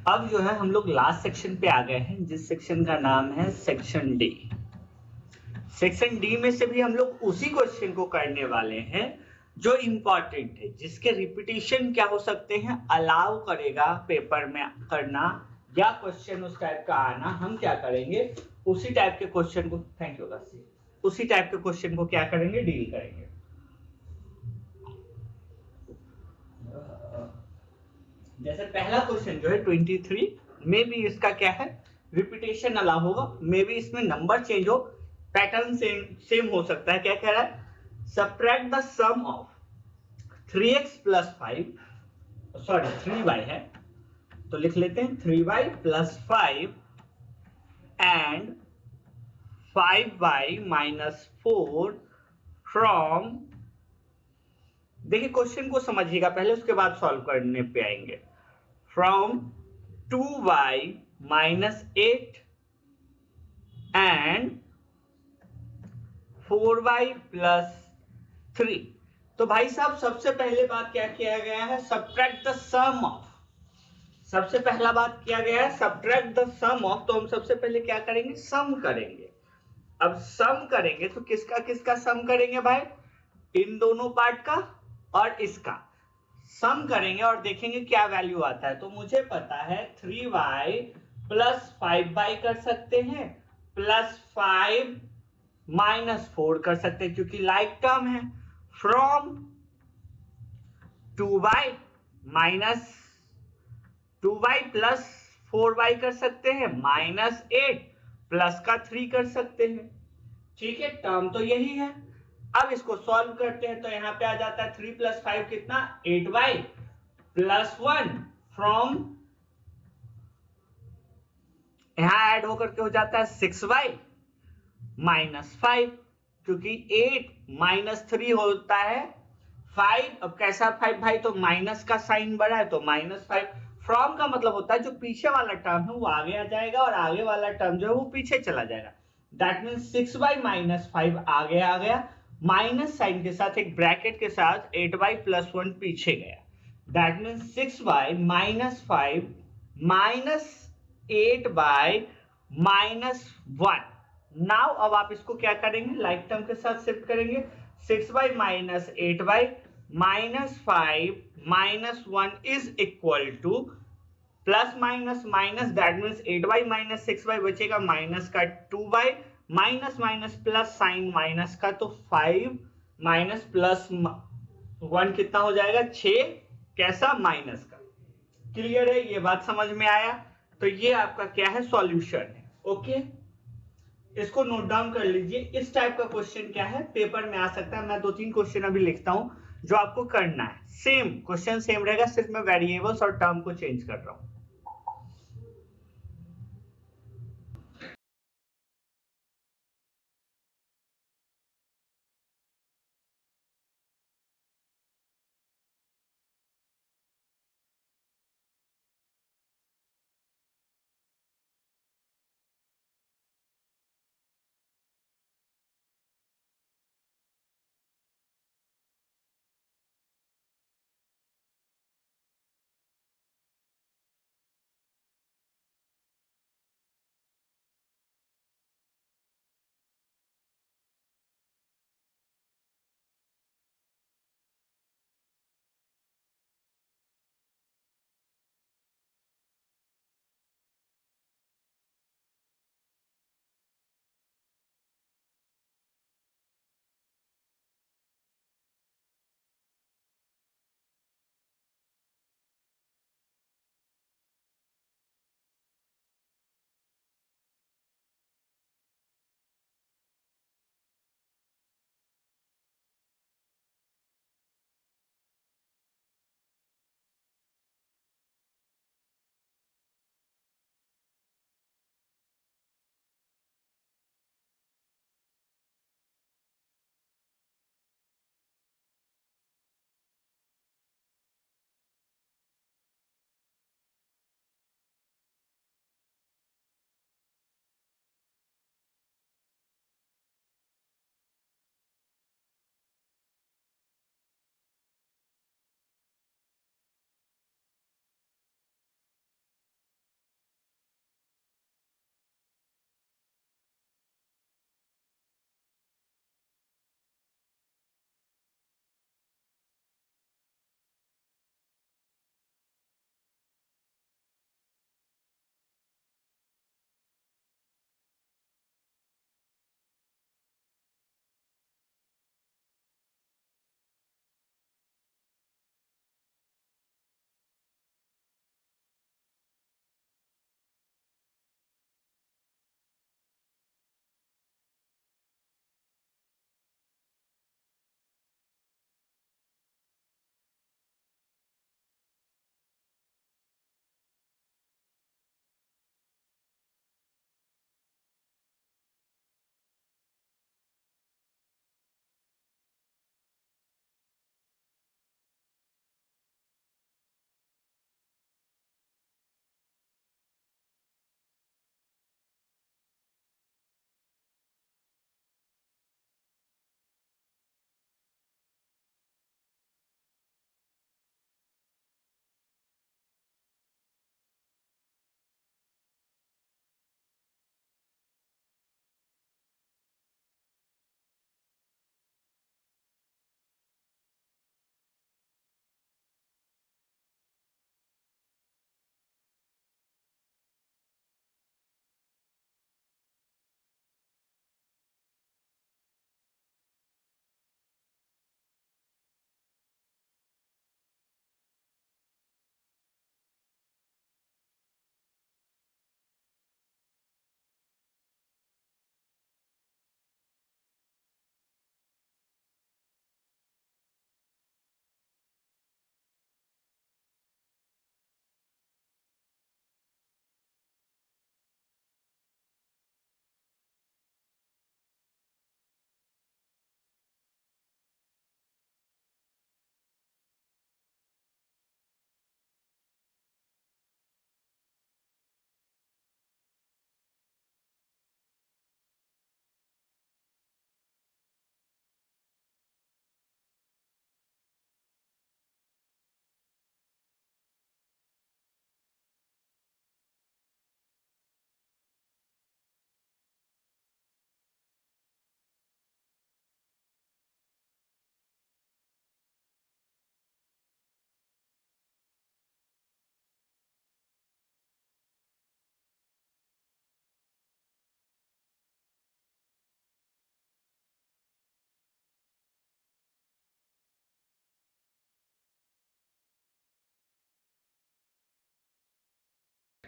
अब जो है हम लोग लास्ट सेक्शन पे आ गए हैं, जिस सेक्शन का नाम है सेक्शन डी। सेक्शन डी में से भी हम लोग उसी क्वेश्चन को करने वाले हैं जो इम्पोर्टेंट है, जिसके रिपीटिशन क्या हो सकते हैं, अलाउ करेगा पेपर में करना या क्वेश्चन उस टाइप का आना। हम क्या करेंगे, उसी टाइप के क्वेश्चन को, थैंक यू काशी, उसी टाइप के क्वेश्चन को क्या करेंगे, डील करेंगे। जैसे पहला क्वेश्चन जो है 23 में भी इसका क्या है, रिपीटेशन अलाउ होगा, मे भी इसमें नंबर चेंज हो, पैटर्न सेम हो सकता है। क्या कह रहा है, subtract the sum of 3x plus 5, sorry 3y है तो लिख लेते हैं 3y plus 5 and 5y minus 4 from, देखिए क्वेश्चन को समझिएगा पहले, उसके बाद सॉल्व करने पे आएंगे। From 2y minus 8 and 4y plus 3। तो भाई साहब सबसे पहले बात क्या किया गया है, सब्ट्रैक्ट द सम ऑफ, सबसे पहला बात किया गया है सब्ट्रैक्ट द सम ऑफ। तो हम सबसे पहले क्या करेंगे, सम करेंगे। अब सम करेंगे तो किसका किसका सम करेंगे भाई, इन दोनों पार्ट का और इसका सम करेंगे और देखेंगे क्या वैल्यू आता है। तो मुझे पता है 3y प्लस 5y कर सकते हैं, प्लस 5 माइनस 4 कर सकते हैं क्योंकि लाइक टर्म है। From 2y minus 2y plus 4y कर सकते हैं, माइनस 8 प्लस का 3 कर सकते हैं। ठीक है, टर्म तो यही है। अब इसको सॉल्व करते हैं तो यहां पे आ जाता है 3 प्लस 5 कितना, 8y प्लस 1 फ्रॉम, यहां ऐड होकर के हो जाता है 6y माइनस 5, क्योंकि 8 माइनस 3 होता है 5। अब कैसा 5 भाई, तो माइनस का साइन बड़ा है तो माइनस 5। फ्रॉम का मतलब होता है जो पीछे वाला टर्म है वो आगे आ जाएगा और आगे वाला टर्म जो है वो पीछे चला जाएगा। दैट मीन्स 6y माइनस 5 आगे आ गया, माइनस साइन के साथ एक ब्रैकेट के साथ 8y प्लस 1 पीछे गया। That means 6y minus 5 minus 8y minus 1। Now अब आप इसको क्या करेंगे, लाइक टर्म के साथ शिफ्ट करेंगे। 6y minus 8y minus 5 minus 1 is equal two plus minus minus, that means 8y minus 6y बचेगा माइनस का 2y, minus minus plus sign minus का, तो 5 माइनस प्लस 1 कितना हो जाएगा, 6, कैसा, माइनस का। क्लियर है, ये बात समझ में आया। तो ये आपका क्या है, सॉल्यूशन है। ओके, इसको नोट डाउन कर लीजिए। इस टाइप का क्वेश्चन क्या है, पेपर में आ सकता है। मैं 2-3 क्वेश्चन अभी लिखता हूं जो आपको करना है। सेम क्वेश्चन सेम रहेगा, सिर्फ मैं वेरिएबल्स और टर्म को चेंज कर रहा हूं।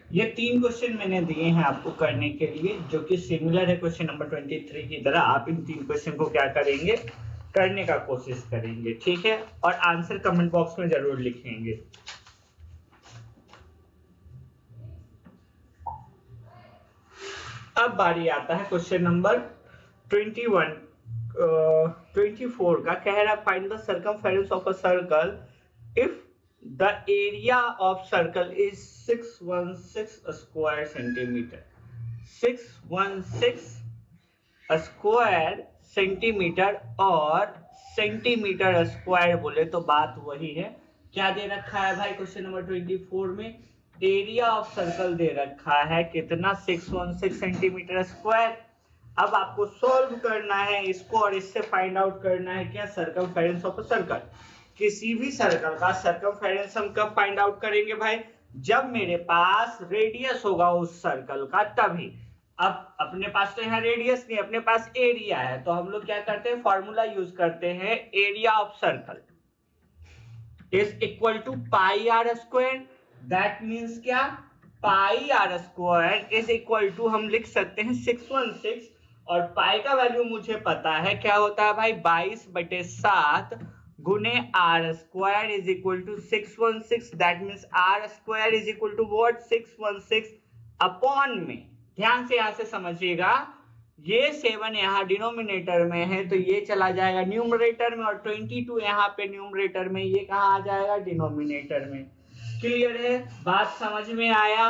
ये 3 क्वेश्चन मैंने दिए हैं आपको करने के लिए, जो कि सिमिलर है क्वेश्चन नंबर 23 की तरह। आप इन 3 क्वेश्चन को क्या करेंगे, करने का कोशिश करेंगे, ठीक है, और आंसर कमेंट बॉक्स में जरूर लिखेंगे। अब बारी आता है क्वेश्चन नंबर 24 का। कह रहा find the circumference of a circle if the area of circle is 616 square centimetre. 616 square centimetre और सेंटीमीटर स्क्वायर बोले तो बात वही है। क्या दे रखा है भाई क्वेश्चन नंबर 24 में? एरिया ऑफ सर्कल दे रखा है कितना, 616 सेंटीमीटर स्क्वायर। अब आपको सॉल्व करना है इसको और इससे फाइंड आउट करना है क्या, सर्कमफेरेंस ऑफ अ सर्कल। किसी भी सर्कल का सर्कमफेरेंस हम कब फाइंड आउट करेंगे भाई, जब मेरे पास रेडियस होगा उस सर्कल का, तभी। अब अपने पास तो यहाँ रेडियस नहीं, अपने पास एरिया है, तो हम लोग क्या करते हैं, फॉर्मूला यूज करते हैं, area of circle is equal to pi r square. That means क्या, pi r square is equal to हम लिख सकते हैं 616, और पाई का वैल्यू मुझे पता है क्या होता है भाई, 22/7 गुने r square is equal to 616। That means r square is equal to what, 616 upon में, ध्यान से यहां से समझिएगा, ये 7 यहाँ डिनोमिनेटर में है तो ये चला जाएगा न्यूमरेटर में, और 22 यहाँ पे न्यूमरेटर में, ये कहाँ आ जाएगा, डिनोमिनेटर में। क्लियर है, बात समझ में आया?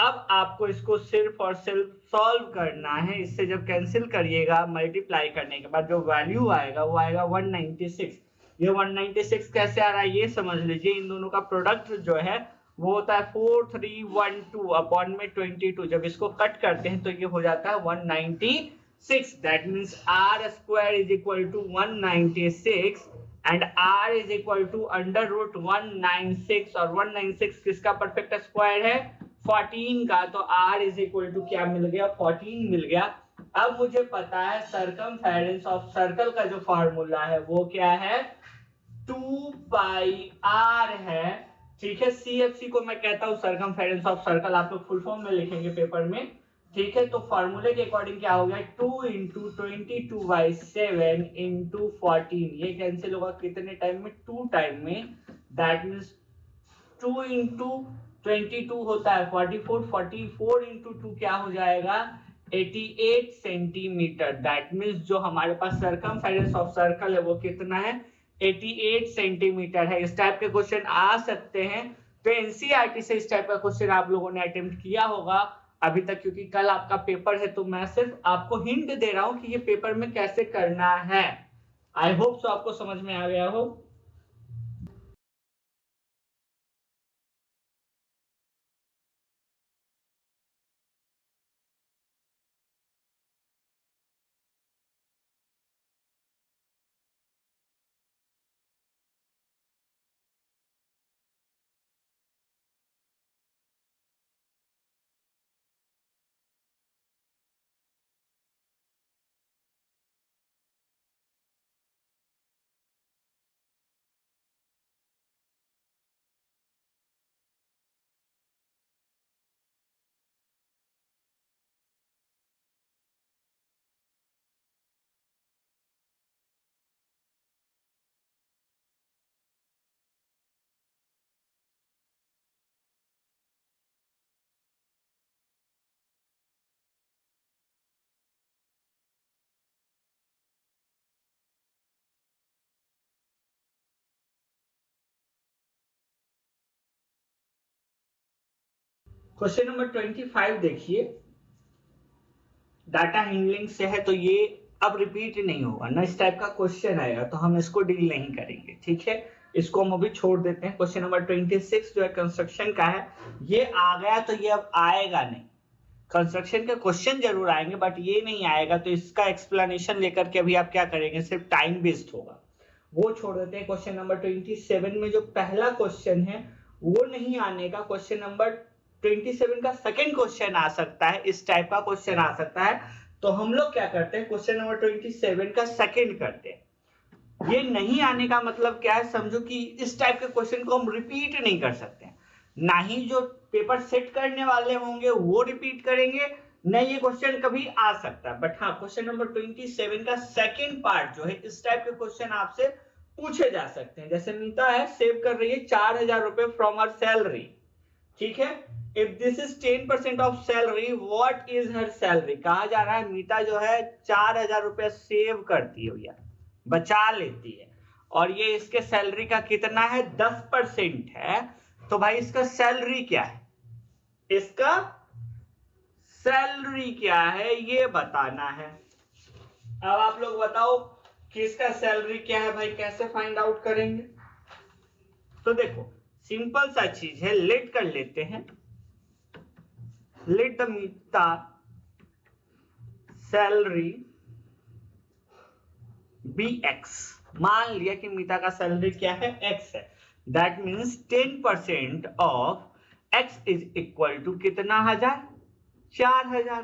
अब आपको इसको सिर्फ और सिर्फ सॉल्व करना है। इससे जब कैंसिल करिएगा मल्टीप्लाई करने के बाद जो वैल्यू आएगा वो आएगा 196। ये 196 कैसे आ रहा है ये समझ लीजिए। इन दोनों का प्रोडक्ट जो है वो होता है 4312 अपॉन में 22। जब इसको कट करते हैं तो ये हो जाता है 196। That means r square is equal to 196 and r is equal to under root 196, और 196 किसका परफेक्ट स्क्वायर है, 14 का, तो r इज इक्वल टू क्या मिल गया, 14 मिल गया। अब मुझे पता है सर्कमफेरेंस ऑफ सर्कल का जो फॉर्मूला है वो क्या है, 2 पाई r है, ठीक है। CFC को मैं कहता हूं सर्कमफेरेंस ऑफ सर्कल, आप लोग फुल फॉर्म में लिखेंगे पेपर में, ठीक है। तो फॉर्मूले के अकॉर्डिंग क्या हो गया, 2 इंटू 22/7 इंटू 14, ये कैंसिल होगा कितने टाइम में, 2 टाइम में। दैट मीन्स 2 इंटू 22 होता है 44, 44 इंटू 2 क्या हो जाएगा, 88 सेंटीमीटर। दैट मीन्स जो हमारे पास सर्कमफेरेंस ऑफ सर्कल है वो कितना है, 88 सेंटीमीटर है। इस टाइप के क्वेश्चन आ सकते हैं, तो एनसीईआरटी से इस टाइप का क्वेश्चन आप लोगों ने अटेम्प्ट किया होगा अभी तक, क्योंकि कल आपका पेपर है, तो मैं सिर्फ आपको हिंट दे रहा हूं कि ये पेपर में कैसे करना है। आई होप सो आपको समझ में आ गया हो। क्वेश्चन नंबर 25 देखिए, डाटा हैंडलिंग से है, तो ये अब रिपीट नहीं होगा ना, इस टाइप का क्वेश्चन आएगा तो हम इसको डील नहीं करेंगे, ठीक है। इसको हम अभी छोड़ देते हैं। क्वेश्चन नंबर 26 जो है कंस्ट्रक्शन का है, ये आ गया तो ये अब आएगा नहीं। कंस्ट्रक्शन के क्वेश्चन जरूर आएंगे बट ये नहीं आएगा, तो इसका एक्सप्लेनेशन लेकर के अभी आप क्या करेंगे, सिर्फ टाइम वेस्ट होगा, वो छोड़ देते हैं। क्वेश्चन नंबर 27 में जो पहला क्वेश्चन है वो नहीं आने का, क्वेश्चन नंबर 27 का सेकंड क्वेश्चन आ सकता है, इस टाइप का क्वेश्चन आ सकता है। तो हम लोग क्या करते हैं, क्वेश्चन नंबर 27 का सेकंड करते हैं। ये नहीं आने का मतलब क्या है, समझो कि इस टाइप के क्वेश्चन को हम रिपीट नहीं कर सकते, ना ही जो पेपर सेट करने वाले होंगे वो रिपीट करेंगे, नहीं ये क्वेश्चन कभी आ सकता है। बट हाँ, क्वेश्चन नंबर 27 का सेकंड पार्ट जो है, इस टाइप के क्वेश्चन आपसे पूछे जा सकते हैं। जैसे मीता है, सेव कर रही है 4000 रुपए फ्रॉम हर सैलरी, ठीक है। If this is 10% of salary, what is her salary. कहा जा रहा है मीता जो है 4000 रुपए सेव करती है भैया, बचा लेती है, और ये इसके सैलरी का कितना है, 10% है। तो भाई इसका सैलरी क्या है, इसका सैलरी क्या है ये बताना है। अब आप लोग बताओ कि इसका सैलरी क्या है भाई, कैसे फाइंड आउट करेंगे। तो देखो सिंपल सा चीज है, लेट कर लेते हैं, let the Meeta salary be x. मान लिया कि मीता का सैलरी क्या है, एक्स है। That means 10% of x is equal to कितना हजार, 4000।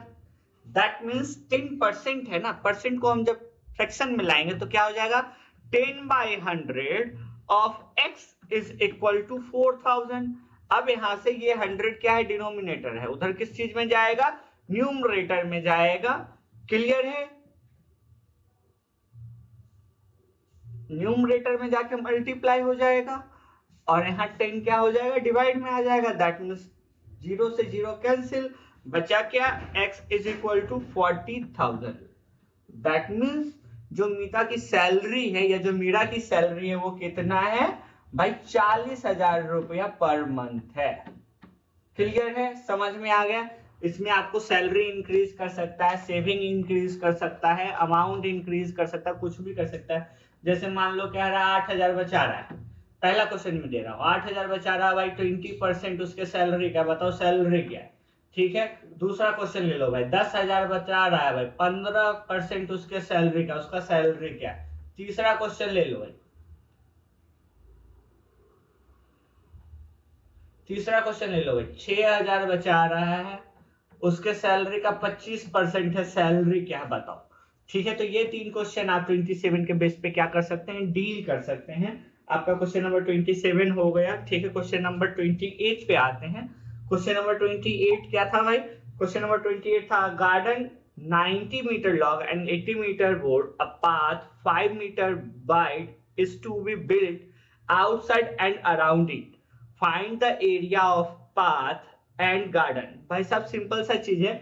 दैट मीन्स 10% है ना, परसेंट को हम जब फ्रैक्शन में लाएंगे तो क्या हो जाएगा, 10/100 of x is equal to 4000। अब यहां से ये 100 क्या है, डिनोमिनेटर है, उधर किस चीज में जाएगा, न्यूमरेटर में जाएगा। क्लियर है, न्यूमरेटर में जाके मल्टीप्लाई हो जाएगा, और यहाँ 10 क्या हो जाएगा, डिवाइड में आ जाएगा। दैट मीन्स 0 से 0 कैंसिल, बचा क्या, x is equal to 40,000। That means जो मीता की सैलरी है या जो मीरा की सैलरी है वो कितना है भाई, 40,000 रुपया पर मंथ है। क्लियर है, समझ में आ गया। इसमें आपको सैलरी इंक्रीज कर सकता है, सेविंग इंक्रीज कर सकता है, अमाउंट इंक्रीज कर सकता है, कुछ भी कर सकता है। जैसे मान लो कह रहा है 8000 बचा रहा है, पहला क्वेश्चन में दे रहा हूँ 8000 बचा रहा है भाई, 20% उसके सैलरी का, बताओ सैलरी क्या है, ठीक है। दूसरा क्वेश्चन ले लो भाई, 10,000 बचा रहा है भाई, 15% उसके सैलरी का, उसका सैलरी क्या है। तीसरा क्वेश्चन ले लो भाई, तीसरा क्वेश्चन ले लो भाई, 6000 बचा रहा है, उसके सैलरी का 25% है, सैलरी क्या है बताओ। ठीक है, तो ये तीन क्वेश्चन आप 27 के बेस पे क्या कर सकते हैं, डील कर सकते हैं। आपका क्वेश्चन नंबर 27 हो गया। ठीक है, क्वेश्चन नंबर 28 पे आते हैं। क्वेश्चन नंबर 28 क्या था भाई, क्वेश्चन नंबर 28 था garden 90 metre long and 80 metre board, a path 5 metre wide is to be built outside and around it, find the area of path and garden. भाई साहब simple सा चीज है,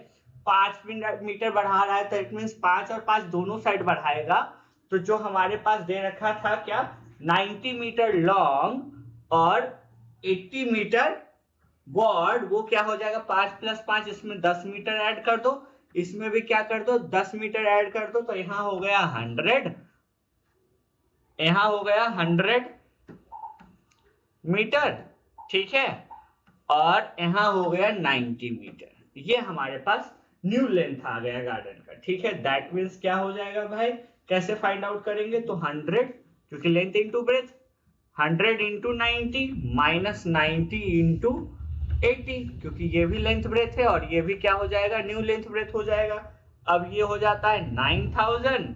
5 मीटर बढ़ा रहा है तो इट मींस 5 और 5 दोनों साइड बढ़ाएगा। तो जो हमारे पास दे रखा था क्या, 90 मीटर लॉन्ग और 80 मीटर बॉर्ड, वो क्या हो जाएगा 5 + 5, इसमें 10 मीटर ऐड कर दो, इसमें भी क्या कर दो 10 मीटर ऐड कर दो, तो यहां हो गया 100, यहां हो गया 100 मीटर। ठीक है, और यहां हो गया 90 मीटर। ये हमारे पास न्यू लेंथ आ गया गार्डन का। ठीक है, दैट मीन्स क्या हो जाएगा भाई, कैसे फाइंड आउट करेंगे, तो 100 क्योंकि length into breadth, 100 into 90 minus 90 into 80 क्योंकि ये भी लेंथ ब्रेथ है और ये भी क्या हो जाएगा, न्यू लेंथ ब्रेथ हो जाएगा। अब ये हो जाता है 9000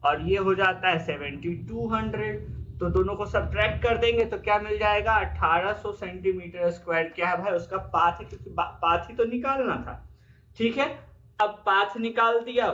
और ये हो जाता है 7200, तो दोनों को सब्ट्रैक्ट कर देंगे तो क्या मिल जाएगा 1800 सेंटीमीटर स्क्वायर। क्या है भाई, उसका पाथ है, क्योंकि पाथ ही तो निकालना था। ठीक है, अब पाथ निकाल दिया